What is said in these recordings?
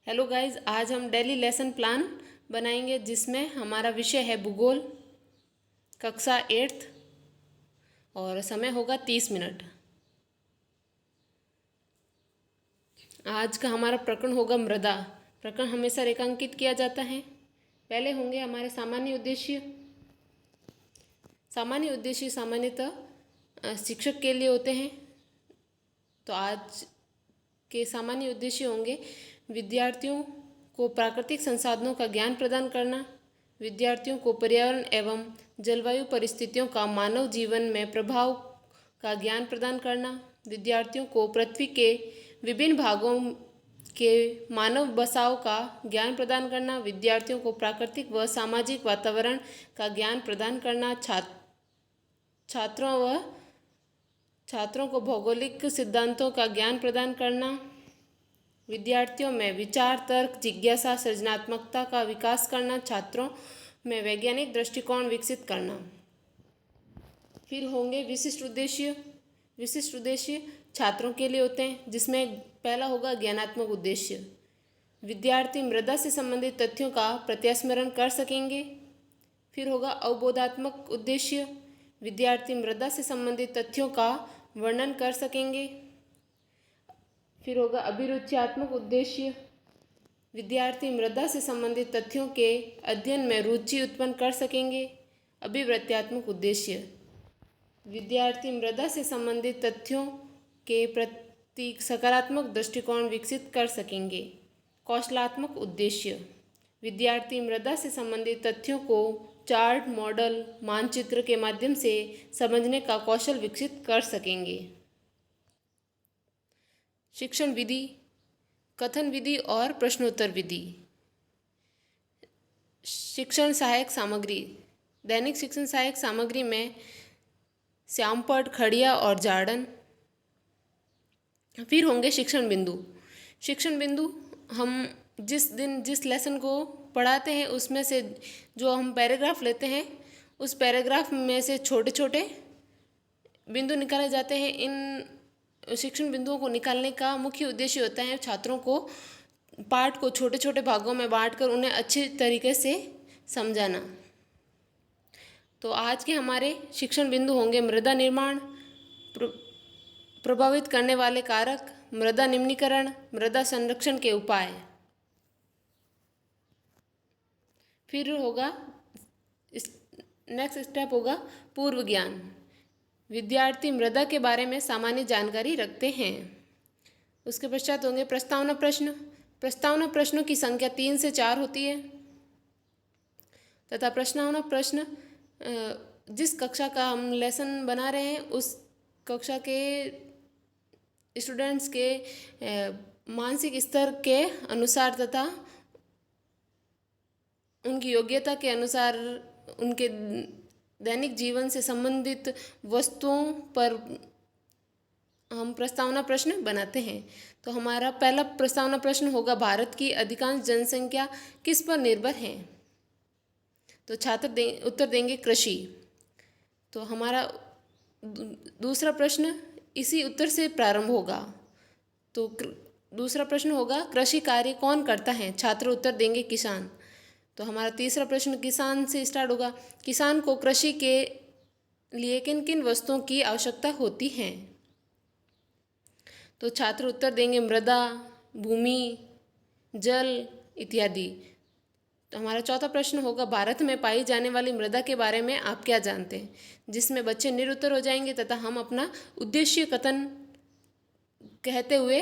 Hello guys, आज हम daily lesson plan बनाएंगे जिसमें हमारा विषय है भूगोल, कक्षा 8th और समय होगा 30 मिनट। आज का हमारा प्रकरण होगा मृदा। प्रकरण हमेशा रेखांकित किया जाता है। पहले होंगे हमारे सामान्य उद्देश्य। सामान्य उद्देश्य सामान्यतः शिक्षक के लिए होते हैं। तो आज के सामान्य उद्देश्य होंगे विद्यार्थियों को प्राकृतिक संसाधनों का ज्ञान प्रदान करना, विद्यार्थियों को पर्यावरण एवं जलवायु परिस्थितियों का मानव जीवन में प्रभाव का ज्ञान प्रदान करना, विद्यार्थियों को पृथ्वी के विभिन्न भागों के मानव बसाव का ज्ञान प्रदान करना, विद्यार्थियों को प्राकृतिक व सामाजिक वातावरण का ज्ञान प्रदान करना, छात्रों को भौगोलिक सिद्धांतों का ज्ञान प्रदान करना, विद्यार्थियों में विचार, तर्क, जिज्ञासा, सृजनात्मकता का विकास करना, छात्रों में वैज्ञानिक दृष्टिकोण विकसित करना। फिर होंगे विशिष्ट उद्देश्य। विशिष्ट उद्देश्य छात्रों के लिए होते हैं, जिसमें पहला होगा ज्ञानात्मक उद्देश्य। विद्यार्थी मृदा से संबंधित तथ्यों का प्रत्यास्मरण कर सकेंगे। फिर होगा अवबोधात्मक उद्देश्य। विद्यार्थी मृदा से संबंधित तथ्यों का वर्णन कर सकेंगे। फिर होगा अभिरुच्यात्मक उद्देश्य। विद्यार्थी मृदा से संबंधित तथ्यों के अध्ययन में रुचि उत्पन्न कर सकेंगे। अभिवृत्त्यात्मक उद्देश्य। विद्यार्थी मृदा से संबंधित तथ्यों के प्रति सकारात्मक दृष्टिकोण विकसित कर सकेंगे। कौशलात्मक उद्देश्य। विद्यार्थी मृदा से संबंधित तथ्यों को चार्ट, मॉडल, मानचित्र के माध्यम से समझने का कौशल विकसित कर सकेंगे। शिक्षण विधि, कथन विधि और प्रश्नोत्तर विधि। शिक्षण सहायक सामग्री। दैनिक शिक्षण सहायक सामग्री में श्यामपट्ट, खड़िया और जार्डन। फिर होंगे शिक्षण बिंदु। शिक्षण बिंदु हम जिस दिन जिस लेसन को पढ़ाते हैं उसमें से जो हम पैराग्राफ लेते हैं, उस पैराग्राफ में से छोटे छोटे बिंदु निकाले जाते हैं। इन शिक्षण बिंदुओं को निकालने का मुख्य उद्देश्य होता है छात्रों को पाठ को छोटे छोटे भागों में बांटकर उन्हें अच्छे तरीके से समझाना। तो आज के हमारे शिक्षण बिंदु होंगे मृदा निर्माण, प्रभावित करने वाले कारक, मृदा निम्नीकरण, मृदा संरक्षण के उपाय। फिर होगा नेक्स्ट स्टेप होगा पूर्व ज्ञान। विद्यार्थी मृदा के बारे में सामान्य जानकारी रखते हैं। उसके पश्चात होंगे प्रस्तावना प्रश्न। प्रस्तावना प्रश्नों की संख्या 3 से 4 होती है तथा प्रस्तावना प्रश्न जिस कक्षा का हम लेसन बना रहे हैं उस कक्षा के स्टूडेंट्स के मानसिक स्तर के अनुसार तथा उनकी योग्यता के अनुसार उनके दैनिक जीवन से संबंधित वस्तुओं पर हम प्रस्तावना प्रश्न बनाते हैं। तो हमारा पहला प्रस्तावना प्रश्न होगा भारत की अधिकांश जनसंख्या किस पर निर्भर है। तो छात्र उत्तर देंगे कृषि। तो हमारा दूसरा प्रश्न इसी उत्तर से प्रारंभ होगा। तो दूसरा प्रश्न होगा कृषि कार्य कौन करता है। छात्र उत्तर देंगे किसान। तो हमारा तीसरा प्रश्न किसान से स्टार्ट होगा। किसान को कृषि के लिए किन किन वस्तुओं की आवश्यकता होती है। तो छात्र उत्तर देंगे मृदा, भूमि, जल इत्यादि। तो हमारा चौथा प्रश्न होगा भारत में पाई जाने वाली मृदा के बारे में आप क्या जानते हैं, जिसमें बच्चे निरुत्तर हो जाएंगे तथा हम अपना उद्देश्य कथन कहते हुए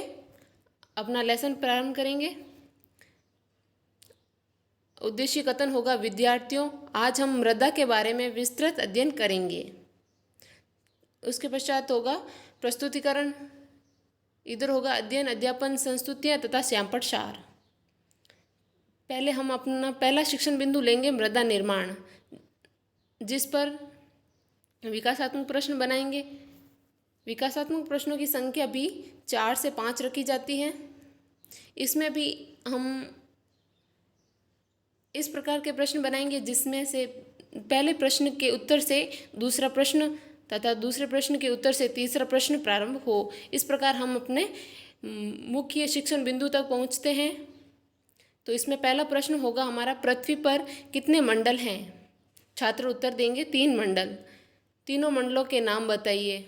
अपना लेसन प्रारंभ करेंगे। उद्देश्य कथन होगा विद्यार्थियों, आज हम मृदा के बारे में विस्तृत अध्ययन करेंगे। उसके पश्चात होगा प्रस्तुतिकरण। इधर होगा अध्ययन, अध्यापन, संस्तुतियाँ तथा श्यामपट्ट सार। पहले हम अपना पहला शिक्षण बिंदु लेंगे मृदा निर्माण, जिस पर विकासात्मक प्रश्न बनाएंगे। विकासात्मक प्रश्नों की संख्या भी 4 से 5 रखी जाती है। इसमें भी हम इस प्रकार के प्रश्न बनाएंगे जिसमें से पहले प्रश्न के उत्तर से दूसरा प्रश्न तथा दूसरे प्रश्न के उत्तर से तीसरा प्रश्न प्रारंभ हो। इस प्रकार हम अपने मुख्य शिक्षण बिंदु तक पहुंचते हैं। तो इसमें पहला प्रश्न होगा हमारा, पृथ्वी पर कितने मंडल हैं? छात्र उत्तर देंगे 3 मंडल। तीनों मंडलों के नाम बताइए।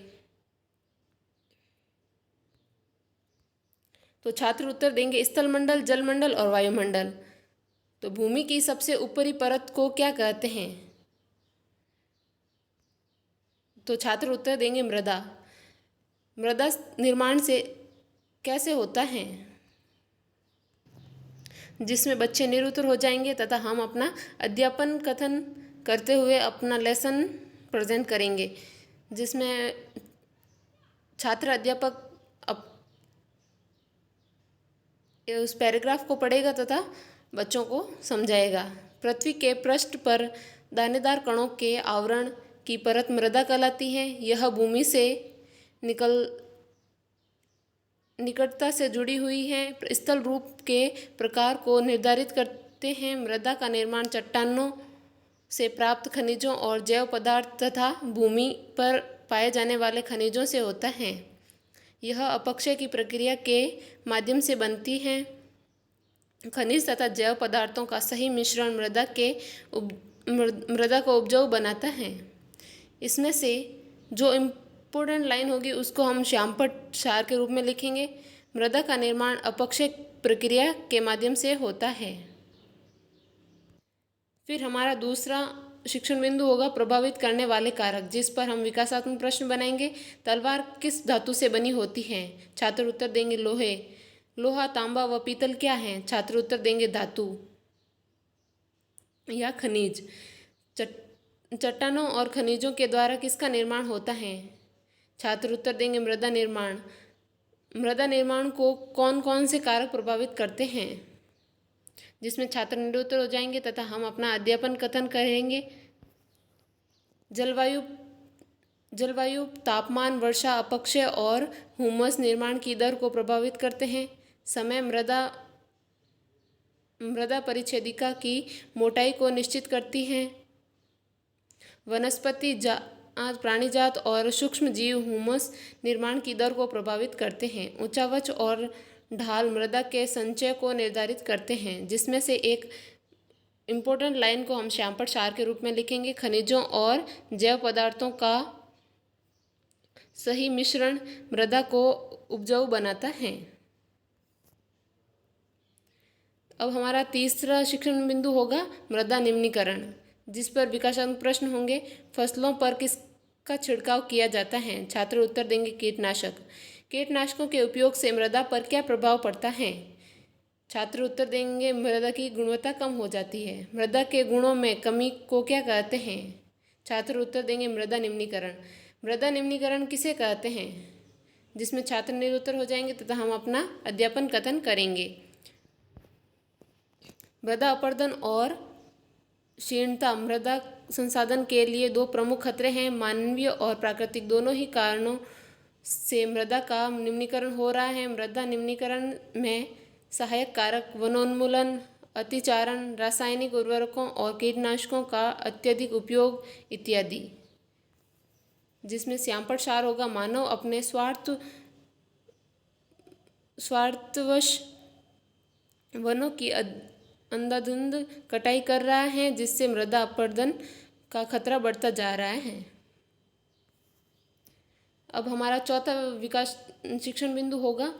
तो छात्र उत्तर देंगे स्थल मंडल, जल मंडल और वायुमंडल। तो भूमि की सबसे ऊपरी परत को क्या कहते हैं? तो छात्र उत्तर देंगे मृदा। मृदा निर्माण से कैसे होता है? जिसमें बच्चे निरुत्तर हो जाएंगे तथा हम अपना अध्यापन कथन करते हुए अपना लेसन प्रेजेंट करेंगे, जिसमें छात्र अध्यापक उस पैराग्राफ को पढ़ेगा तथा बच्चों को समझाएगा। पृथ्वी के पृष्ठ पर दानेदार कणों के आवरण की परत मृदा कहलाती है। यह भूमि से निकटता से जुड़ी हुई है। स्थल रूप के प्रकार को निर्धारित करते हैं। मृदा का निर्माण चट्टानों से प्राप्त खनिजों और जैव पदार्थ तथा भूमि पर पाए जाने वाले खनिजों से होता है। यह अपक्षय की प्रक्रिया के माध्यम से बनती है। खनिज तथा जैव पदार्थों का सही मिश्रण मृदा को उपजाऊ बनाता है। इसमें से जो इम्पोर्टेंट लाइन होगी उसको हम श्यामपट्ट सार के रूप में लिखेंगे। मृदा का निर्माण अपक्षय प्रक्रिया के माध्यम से होता है। फिर हमारा दूसरा शिक्षण बिंदु होगा प्रभावित करने वाले कारक, जिस पर हम विकासात्मक प्रश्न बनाएंगे। तलवार किस धातु से बनी होती है? छात्र उत्तर देंगे लोहे। लोहा, तांबा व पीतल क्या है? छात्र उत्तर देंगे धातु या खनिज। चट्टानों और खनिजों के द्वारा किसका निर्माण होता है? छात्र उत्तर देंगे मृदा निर्माण। मृदा निर्माण को कौन कौन से कारक प्रभावित करते हैं? जिसमें छात्र निरुत्तर हो जाएंगे तथा हम अपना अध्यापन कथन करेंगे। जलवायु, तापमान, वर्षा, अपक्षय और हुमस निर्माण की दर को प्रभावित करते हैं। समय मृदा परिच्छेदिका की मोटाई को निश्चित करती है। वनस्पति प्राणी जात और सूक्ष्म जीव हुमस निर्माण की दर को प्रभावित करते हैं। ऊंचावच और ढाल मृदा के संचय को निर्धारित करते हैं। जिसमें से एक इम्पोर्टेंट लाइन को हम श्यामपट्ट सार के रूप में लिखेंगे। खनिजों और जैव पदार्थों का सही मिश्रण मृदा को उपजाऊ बनाता है। अब हमारा तीसरा शिक्षण बिंदु होगा मृदा निम्नीकरण, जिस पर विकासात्मक प्रश्न होंगे। फसलों पर किसका छिड़काव किया जाता है? छात्र उत्तर देंगे कीटनाशक। कीटनाशकों के उपयोग से मृदा पर क्या प्रभाव पड़ता है? छात्र उत्तर देंगे मृदा की गुणवत्ता कम हो जाती है। मृदा के गुणों में कमी को क्या कहते हैं? छात्र उत्तर देंगे मृदा निम्नीकरण। मृदा निम्नीकरण किसे कहते हैं? जिसमें छात्र निरुत्तर हो जाएंगे तथा हम अपना अध्यापन कथन करेंगे। मृदा अपरदन और क्षीणता मृदा संसाधन के लिए 2 प्रमुख खतरे हैं। मानवीय और प्राकृतिक दोनों ही कारणों से मृदा का निम्नीकरण हो रहा है। मृदा निम्नीकरण में सहायक कारक वनोन्मूलन, अतिचारण, रासायनिक उर्वरकों और कीटनाशकों का अत्यधिक उपयोग इत्यादि। जिसमें श्यामपट्ट सार होगा मानव अपने स्वार्थवश वनों की अंधाधुंध कटाई कर रहा है, जिससे मृदा अपरदन का खतरा बढ़ता जा रहा है। अब हमारा चौथा विकास शिक्षण बिंदु होगा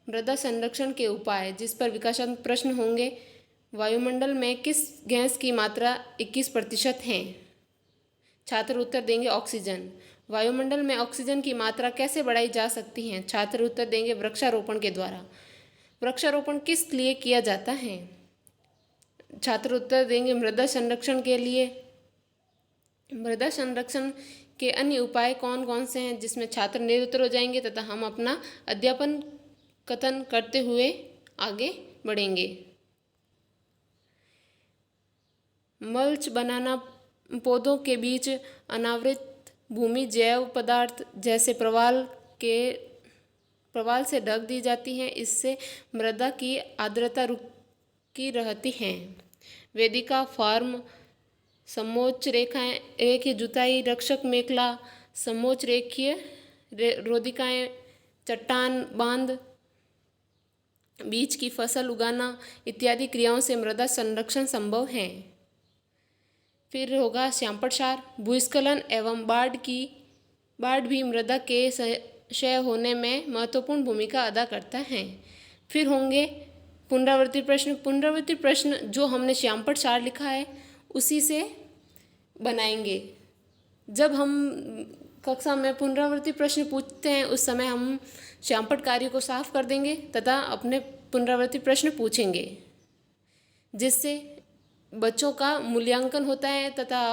मृदा संरक्षण के उपाय, जिस पर विकासात्मक प्रश्न होंगे। वायुमंडल में किस गैस की मात्रा 21% है? छात्र उत्तर देंगे ऑक्सीजन। वायुमंडल में ऑक्सीजन की मात्रा कैसे बढ़ाई जा सकती है? छात्र उत्तर देंगे वृक्षारोपण के द्वारा। वृक्षारोपण किस लिए किया जाता है? छात्र उत्तर देंगे मृदा संरक्षण के लिए। मृदा संरक्षण के अन्य उपाय कौन कौन से हैं? जिसमें छात्र निरुत्तर हो जाएंगे तथा हम अपना अध्यापन कथन करते हुए आगे बढ़ेंगे। मल्च बनाना, पौधों के बीच अनावृत भूमि जैव पदार्थ जैसे प्रवाल से ढक दी जाती है। इससे मृदा की आर्द्रता रुकी रहती है। वेदिका फार्म, समोच्च रेखीय जुताई, रक्षक मेखला, समोच्च रेखीय रोधिकाएँ, चट्टान बांध, बीज की फसल उगाना इत्यादि क्रियाओं से मृदा संरक्षण संभव है। फिर होगा श्यामप्रसार, भूस्खलन एवं बाढ़ भी मृदा के क्षय होने में महत्वपूर्ण भूमिका अदा करता है। फिर होंगे पुनरावृत्ति प्रश्न। पुनरावृत्ति प्रश्न जो हमने श्यामप्रसार लिखा है उसी से बनाएंगे। जब हम कक्षा में पुनरावृत्ति प्रश्न पूछते हैं उस समय हम श्यामपट कार्य को साफ कर देंगे तथा अपने पुनरावृत्ति प्रश्न पूछेंगे, जिससे बच्चों का मूल्यांकन होता है तथा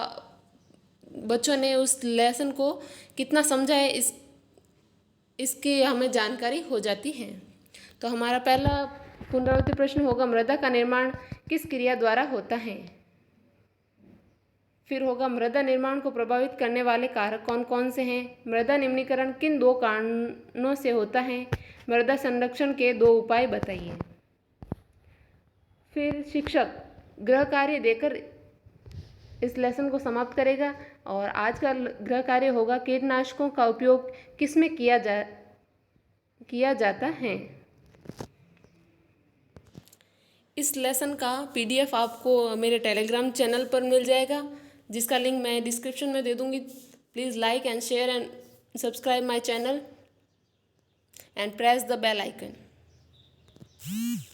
बच्चों ने उस लेसन को कितना समझा है इसकी हमें जानकारी हो जाती है। तो हमारा पहला पुनरावृत्ति प्रश्न होगा, मृदा का निर्माण किस क्रिया द्वारा होता है। फिर होगा, मृदा निर्माण को प्रभावित करने वाले कारक कौन कौन से हैं। मृदा निम्नीकरण किन 2 कारणों से होता है। मृदा संरक्षण के 2 उपाय बताइए। फिर शिक्षक गृह कार्य देकर इस लेसन को समाप्त करेगा और आज का गृह कार्य होगा, कीटनाशकों का उपयोग किसमें किया जाता है। इस लेसन का PDF आपको मेरे टेलीग्राम चैनल पर मिल जाएगा, जिसका लिंक मैं डिस्क्रिप्शन में दे दूँगी। Please like and share and subscribe my channel and press the bell icon.